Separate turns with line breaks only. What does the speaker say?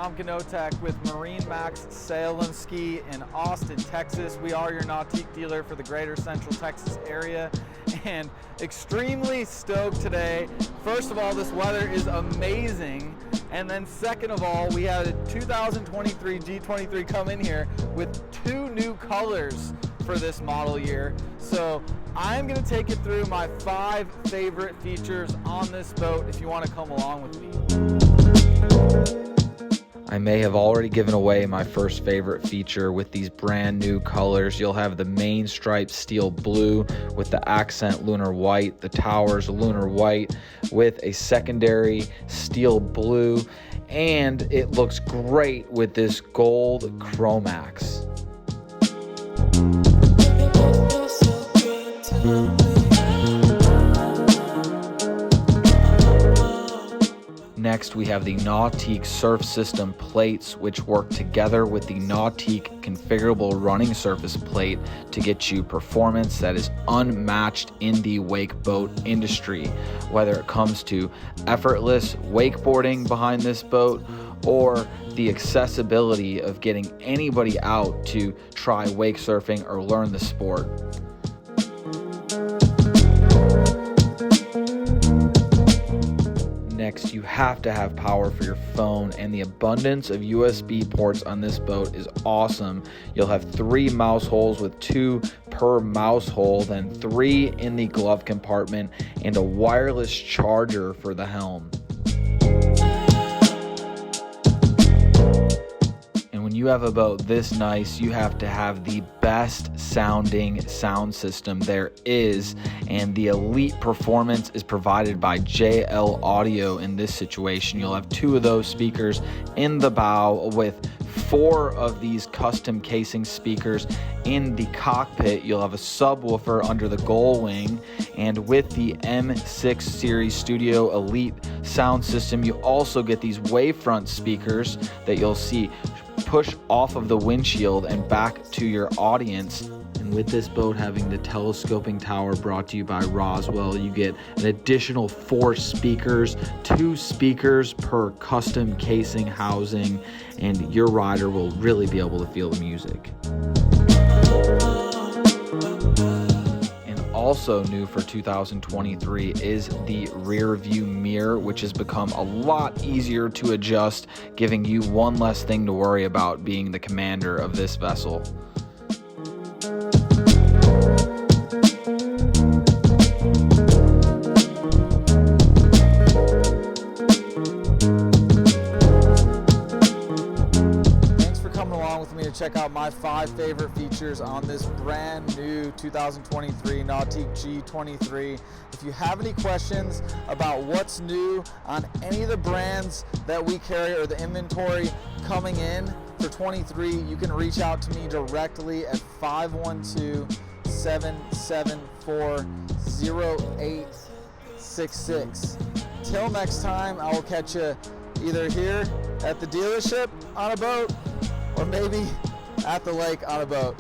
Tom Kanotek with MarineMax Sailandski in Austin, Texas. We are your Nautique dealer for the greater Central Texas area, and extremely stoked today. First of all, this weather is amazing, and then second of all, we had a 2023 G23 come in here with 2 new colors for this model year. So I'm going to take you through my 5 favorite features on this boat if you want to come along with me.
I may have already given away my first favorite feature with these brand new colors. You'll have the main stripe steel blue with the accent lunar white, the towers lunar white with a secondary steel blue, and it looks great with this gold Chromax. Next, we have the Nautique Surf System plates, which work together with the Nautique configurable running surface plate to get you performance that is unmatched in the wake boat industry. Whether it comes to effortless wakeboarding behind this boat or the accessibility of getting anybody out to try wake surfing or learn the sport. Next, you have to have power for your phone, and the abundance of USB ports on this boat is awesome. You'll have 3 mouse holes with 2 per mouse hole, then 3 in the glove compartment, and a wireless charger for the helm. When you have a boat this nice, you have to have the best sounding sound system there is, and the elite performance is provided by JL Audio in this situation. You'll have 2 of those speakers in the bow with 4 of these custom casing speakers in the cockpit. You'll have a subwoofer under the gull wing, and with the M6 Series Studio Elite sound system, you also get these wavefront speakers that you'll see push off of the windshield and back to your audience. And with this boat having the telescoping tower brought to you by Roswell, you get an additional 4 speakers, 2 speakers per custom casing housing, and your rider will really be able to feel the music. Also new for 2023 is the rear view mirror, which has become a lot easier to adjust, giving you one less thing to worry about being the commander of this vessel.
Check out my 5 favorite features on this brand new 2023 Nautique G23. If you have any questions about what's new on any of the brands that we carry or the inventory coming in for 23, you can reach out to me directly at 512-774-0866. Till next time, I will catch you either here at the dealership on a boat or maybe at the lake on a boat.